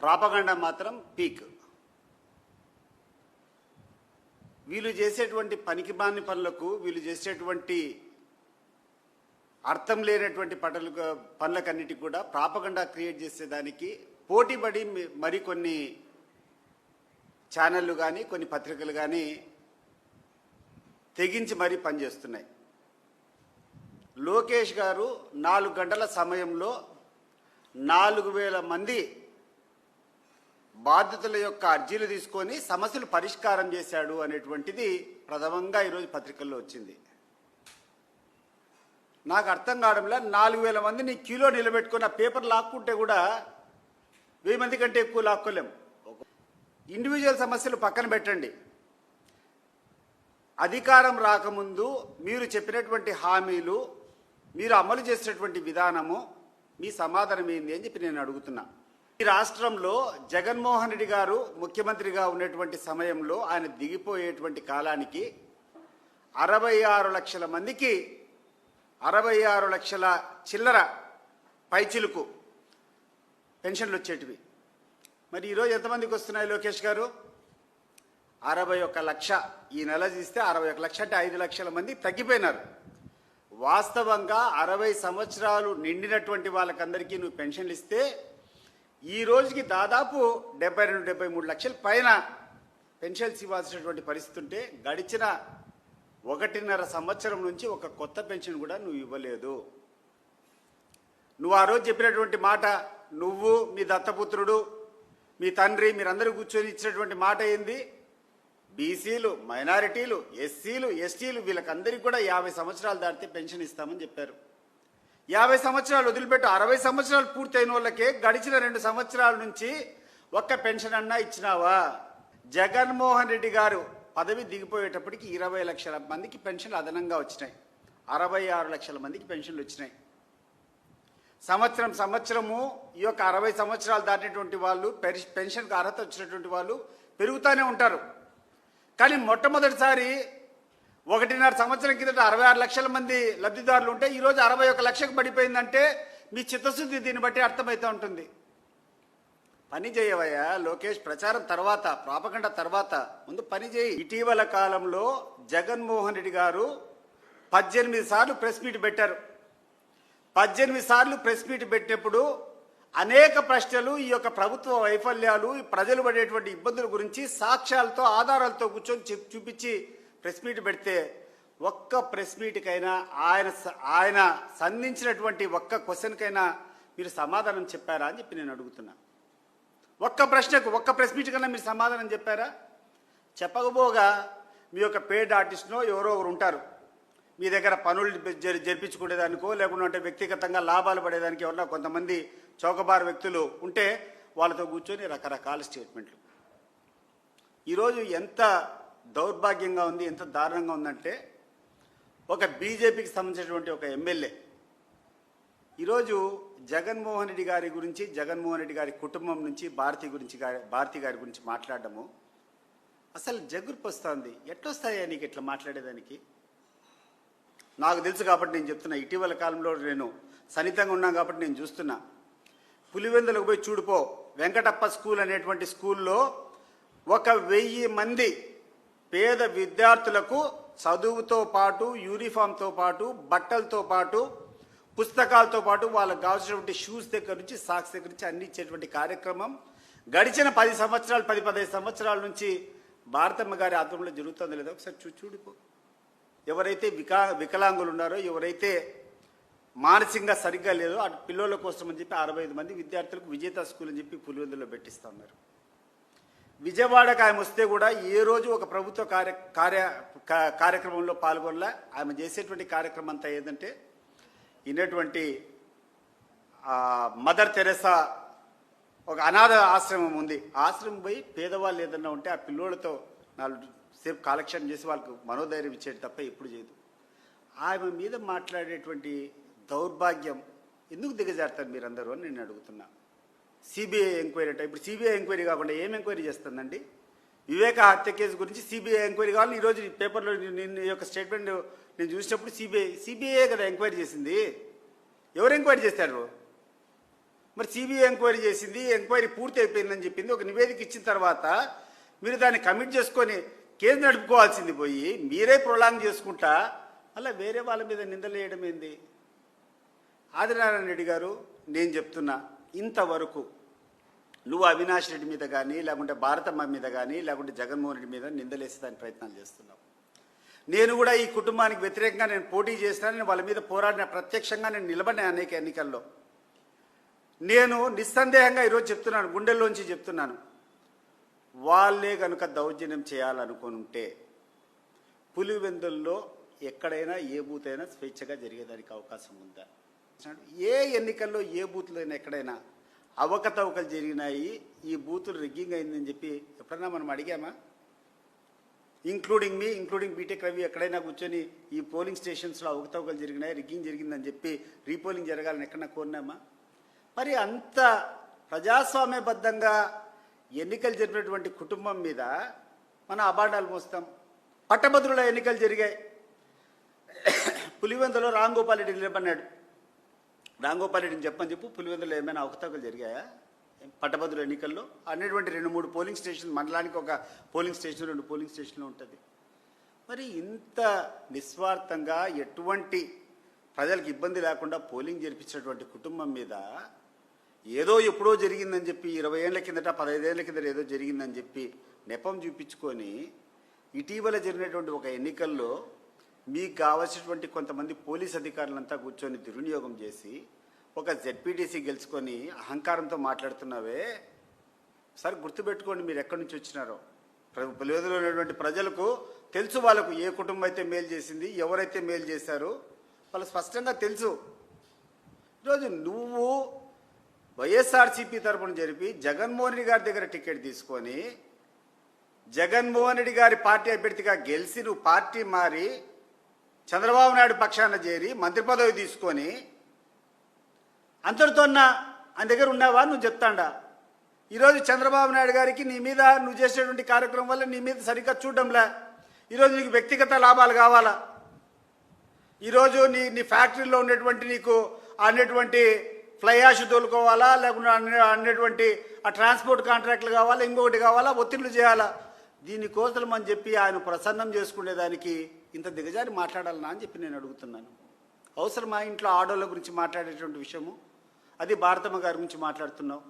Propaganda మాత్రం peak. వీళ్ళు చేసేటువంటి పనికిమాలిన పనులకు, వీళ్ళు చేసేటువంటి అర్థం లేనటువంటి పనులకన్నిటికీ కూడా ప్రాపగండా క్రియేట్ చేసేదానికి పోటీపడి మరికొన్ని ఛానళ్ళు కానీ కొన్ని పత్రికలు కానీ తెగించి మరీ పనిచేస్తున్నాయి. లోకేష్ గారు 4 గంటల సమయంలో 4000 మంది బాధితుల యొక్క అర్జీలు తీసుకొని సమస్యలు పరిష్కారం చేశాడు అనేటువంటిది ప్రథమంగా ఈరోజు పత్రికల్లో వచ్చింది. నాకు అర్థం కావడంలో 4000 మందిని క్యూలో నిలబెట్టుకుని ఆ పేపర్ లాక్కుంటే కూడా 1000 మంది కంటే ఎక్కువ లాక్కోలేం. ఇండివిజువల్ సమస్యలు పక్కన పెట్టండి. అధికారం రాకముందు మీరు చెప్పినటువంటి హామీలు, మీరు అమలు చేసినటువంటి విధానము, మీ సమాధానం ఏంది అని చెప్పి నేను అడుగుతున్నా. ఈ రాష్ట్రంలో జగన్మోహన్ రెడ్డి గారు ముఖ్యమంత్రిగా ఉన్నటువంటి సమయంలో ఆయన దిగిపోయేటువంటి కాలానికి 66 లక్షల మందికి 66 లక్షల చిల్లర పైచిలుకు పెన్షన్లు వచ్చేటివి. మరి ఈరోజు ఎంతమందికి వస్తున్నాయి లోకేష్ గారు? 61 లక్ష. ఈ నెల తీస్తే 61 లక్ష అంటే 5 లక్షల మంది తగ్గిపోయినారు. వాస్తవంగా 60 సంవత్సరాలు నిండినటువంటి వాళ్ళకందరికీ నువ్వు పెన్షన్లు ఇస్తే ఈ రోజుకి దాదాపు 72-73 లక్షల పైన పెన్షన్స్ ఇవ్వాల్సినటువంటి పరిస్థితి ఉంటే గడిచిన 1.5 సంవత్సరం నుంచి ఒక కొత్త పెన్షన్ కూడా నువ్వు ఇవ్వలేదు. నువ్వు ఆ రోజు చెప్పినటువంటి మాట, నువ్వు మీ దత్తపుత్రుడు మీ తండ్రి మీరందరూ కూర్చొని ఇచ్చినటువంటి మాట ఏంది? బీసీలు, మైనారిటీలు, ఎస్సీలు, ఎస్టీలు వీళ్ళకందరికీ కూడా 50 సంవత్సరాలు దాటితే పెన్షన్ ఇస్తామని చెప్పారు. 50 సంవత్సరాలు వదిలిపెట్టు, 60 సంవత్సరాలు పూర్తయిన వాళ్ళకే గడిచిన 2 సంవత్సరాల నుంచి ఒక్క పెన్షన్ అన్నా ఇచ్చినావా? జగన్మోహన్ రెడ్డి గారు పదవి దిగిపోయేటప్పటికి 20 లక్షల మందికి పెన్షన్లు అదనంగా వచ్చినాయి. 66 లక్షల మందికి పెన్షన్లు వచ్చినాయి. సంవత్సరము ఈ యొక్క 60 సంవత్సరాలు దాటినటువంటి వాళ్ళు, పెన్షన్కి అర్హత వచ్చినటువంటి వాళ్ళు పెరుగుతూనే ఉంటారు. కానీ మొట్టమొదటిసారి 1.5 సంవత్సరం కిందట 66 లక్షల మంది లబ్ధిదారులు ఉంటే ఈరోజు 61 లక్షకు పడిపోయిందంటే మీ చిత్తశుద్ధి దీన్ని బట్టి అర్థమవుతూ ఉంటుంది. పని చేయవయ్యా లోకేష్. ప్రచారం తర్వాత, ప్రాపగండా తర్వాత, ముందు పని చేయి. ఇటీవల కాలంలో జగన్మోహన్ రెడ్డి గారు 18 సార్లు ప్రెస్ మీట్ పెట్టారు. 18 సార్లు ప్రెస్ మీట్ పెట్టినప్పుడు అనేక ప్రశ్నలు, ఈ యొక్క ప్రభుత్వ వైఫల్యాలు, ప్రజలు పడేటువంటి ఇబ్బందుల గురించి సాక్ష్యాలతో, ఆధారాలతో కూర్చొని చూపించి ప్రెస్ మీట్ పెడితే ఒక్క ప్రెస్ మీట్కైనా ఆయన సంధించినటువంటి ఒక్క క్వశ్చన్కైనా మీరు సమాధానం చెప్పారా అని చెప్పి నేను అడుగుతున్నా. ఒక్క ప్రశ్నకు ఒక్క ప్రెస్ మీట్ కన్నా మీరు సమాధానం చెప్పారా? చెప్పకపోగా మీ యొక్క పేడ్ ఆర్టిస్ట్నో ఎవరో ఒకరు ఉంటారు మీ దగ్గర పనులు జరిపించుకునేదానికో, లేకుంటే వ్యక్తిగతంగా లాభాలు పడేదానికి ఎవరన్నా కొంతమంది చౌకబారు వ్యక్తులు ఉంటే వాళ్ళతో కూర్చొని రకరకాల స్టేట్మెంట్లు. ఈరోజు ఎంత దౌర్భాగ్యంగా ఉంది, ఎంత దారుణంగా ఉందంటే, ఒక బీజేపీకి సంబంధించినటువంటి ఒక ఎమ్మెల్యే ఈరోజు జగన్మోహన్ రెడ్డి గారి గురించి, జగన్మోహన్ రెడ్డి గారి కుటుంబం నుంచి భారతి గారి గురించి మాట్లాడడము అసలు జగుర్పు వస్తుంది. ఎట్లొస్తాయా నీకు ఇట్లా మాట్లాడేదానికి? నాకు తెలుసు కాబట్టి నేను చెప్తున్నా. ఇటీవల కాలంలో నేను సన్నిహితంగా ఉన్నాను కాబట్టి నేను చూస్తున్నా. పులివెందులకు పోయి చూడిపో, వెంకటప్ప స్కూల్ అనేటువంటి స్కూల్లో 1000 మంది పేద విద్యార్థులకు చదువుతో పాటు, యూనిఫామ్తో పాటు, బట్టలతో పాటు, పుస్తకాలతో పాటు వాళ్ళకు కావాల్సినటువంటి షూస్ దగ్గర నుంచి, సాక్స్ దగ్గర నుంచి అన్ని ఇచ్చేటువంటి కార్యక్రమం గడిచిన 10-15 సంవత్సరాల నుంచి భారతమ్మ గారి ఆధ్వర్యంలో జరుగుతుందో లేదో ఒకసారి చూడిపో. ఎవరైతే వికలాంగులు ఉన్నారో, ఎవరైతే మానసికంగా సరిగ్గా లేదో అటు పిల్లల కోసం అని చెప్పి 65 మంది విద్యార్థులకు విజేత స్కూల్ అని చెప్పి పులివెందులో పెట్టిస్తూ ఉన్నారు. విజయవాడకు ఆమె వస్తే కూడా ఏ రోజు ఒక ప్రభుత్వ కార్యక్రమంలో పాల్గొనలే. ఆమె చేసేటువంటి కార్యక్రమం అంతా ఏంటంటే, ఇన్నటువంటి మదర్ తెరెసా ఒక అనాథ ఆశ్రమం ఉంది, ఆశ్రమం పోయి పేదవాళ్ళు ఏదన్నా ఉంటే ఆ పిల్లోళ్ళతో 4 సేపు కాలక్షేపం చేసి వాళ్ళకు మనోధైర్యం ఇచ్చేది తప్ప ఎప్పుడు చేయదు. ఆమె మీద మాట్లాడేటువంటి దౌర్భాగ్యం ఎందుకు దిగజారుతారు మీరందరూ అని నేను అడుగుతున్నా. సిబిఐ ఎంక్వైరీ అంటే, ఇప్పుడు సిబిఐ ఎంక్వైరీ కాకుండా ఏం ఎంక్వైరీ చేస్తుందండి? వివేక హత్య కేసు గురించి సిబిఐ ఎంక్వైరీ కావాలని ఈరోజు పేపర్లో నేను యొక్క స్టేట్మెంట్ నేను చూసినప్పుడు సిబిఐ కదా ఎంక్వైరీ చేసింది. ఎవరు ఎంక్వైరీ చేస్తారు? మరి సిబిఐ ఎంక్వైరీ చేసింది, ఎంక్వైరీ పూర్తి అయిపోయిందని చెప్పింది, ఒక నివేదిక ఇచ్చిన తర్వాత మీరు దాన్ని కమిట్ చేసుకొని కేసు నడుపుకోవాల్సింది పోయి మీరే ప్రొలాంగ్ చేసుకుంటా అలా వేరే వాళ్ళ మీద నిందలు వేయడం ఏంది? ఆదినారాయణ రెడ్డి గారు, నేను చెప్తున్నా, ఇంతవరకు నువ్వు అవినాష్ రెడ్డి మీద కానీ, లేకుంటే భారతమ్మ మీద కానీ, లేకుంటే జగన్మోహన్ రెడ్డి మీద నిందలేసే దాని ప్రయత్నాలు చేస్తున్నావు. నేను కూడా ఈ కుటుంబానికి వ్యతిరేకంగా నేను పోటీ చేసినా, వాళ్ళ మీద పోరాడిన, ప్రత్యక్షంగా నేను నిలబడిన అనేక ఎన్నికల్లో. నేను నిస్సందేహంగా ఈరోజు చెప్తున్నాను, గుండెల్లోంచి చెప్తున్నాను, వాళ్ళే కనుక దౌర్జన్యం చేయాలనుకుంటే పులివెందుల్లో ఎక్కడైనా ఏ బూత్ అయినా స్వేచ్ఛగా జరిగేదానికి అవకాశం ఉందా? ఏ ఎన్నికల్లో ఏ బూత్లో అయినా ఎక్కడైనా అవకతవకలు జరిగినాయి, ఈ బూతులు రిగ్గింగ్ అయిందని చెప్పి ఎప్పుడన్నా మనం అడిగామా? ఇంక్లూడింగ్ బీటెక్ రవి ఎక్కడైనా కూర్చొని ఈ పోలింగ్ స్టేషన్స్లో అవకతవకలు జరిగినాయి, రిగ్గింగ్ జరిగిందని చెప్పి రీపోలింగ్ జరగాలని ఎక్కడన్నా కోరినామా? మరి అంత ప్రజాస్వామ్యబద్ధంగా ఎన్నికలు జరిపినటువంటి కుటుంబం మీద మనం అబాండాలు మోస్తాం. పట్టభద్రుల ఎన్నికలు జరిగాయి. పులివెందులో రాంగోపాల్ రెడ్డి నిలబడినాడు. రాంగోపాల్ రెడ్డిని చెప్పని చెప్పు, పులివెందులో ఏమైనా అవకతవకలు జరిగాయా పట్టభద్రుల ఎన్నికల్లో? అనేటువంటి 2-3 పోలింగ్ స్టేషన్, మండలానికి ఒక పోలింగ్ స్టేషన్, 2 పోలింగ్ స్టేషన్లు ఉంటుంది. మరి ఇంత నిస్వార్థంగా ఎటువంటి ప్రజలకు ఇబ్బంది లేకుండా పోలింగ్ జరిపించినటువంటి కుటుంబం మీద ఏదో ఎప్పుడో జరిగిందని చెప్పి 20 ఏళ్ల కిందట 15 ఏళ్ల కిందట ఏదో జరిగిందని చెప్పి నెపం చూపించుకొని ఇటీవల జరిగినటువంటి ఒక ఎన్నికల్లో మీకు కావాల్సినటువంటి కొంతమంది పోలీస్ అధికారులంతా కూర్చొని దుర్వినియోగం చేసి ఒక జెడ్పీటీసీ గెలుచుకొని అహంకారంతో మాట్లాడుతున్నావే. సరే గుర్తుపెట్టుకోండి మీరు ఎక్కడి నుంచి వచ్చినారో. పులివెందులో ఉన్నటువంటి ప్రజలకు తెలుసు, వాళ్ళకు ఏ కుటుంబం అయితే మేలు చేసింది, ఎవరైతే మేలు చేశారో వాళ్ళు స్పష్టంగా తెలుసు. ఈరోజు నువ్వు వైఎస్ఆర్సీపీ తరఫున జరిపి జగన్మోహన్ రెడ్డి గారి దగ్గర టికెట్ తీసుకొని జగన్మోహన్ రెడ్డి గారి పార్టీ అభ్యర్థిగా గెలిచి నువ్వు పార్టీ మారి చంద్రబాబు నాయుడు పక్షాన చేరి మంత్రి పదవి తీసుకొని అంతటితోన్నా ఆయన దగ్గర ఉన్నావా? నువ్వు చెప్తాండా? ఈరోజు చంద్రబాబు నాయుడు గారికి నీ మీద నువ్వు చేసేటువంటి కార్యక్రమం వల్ల నీ మీద సరిగ్గా చూడడంలే. ఈరోజు నీకు వ్యక్తిగత లాభాలు కావాలా? ఈరోజు నీ ఫ్యాక్టరీలో ఉన్నటువంటి నీకు అనేటువంటి ఫ్లై యాష్ తోలుకోవాలా, లేకుండా అనేటువంటి ఆ ట్రాన్స్పోర్ట్ కాంట్రాక్ట్లు కావాలా, ఇంకొకటి కావాలా, ఒత్తిళ్లు చేయాలా? దీనికోసం అని చెప్పి ఆయన ప్రసన్నం చేసుకునేదానికి ఇంత దిగజారి మాట్లాడాలనా అని చెప్పి నేను అడుగుతున్నాను. అవసరమా ఇంట్లో ఆడోళ్ళ గురించి మాట్లాడేటువంటి విషయము? అది భారతమ్మ గారి గురించి మాట్లాడుతున్నావు.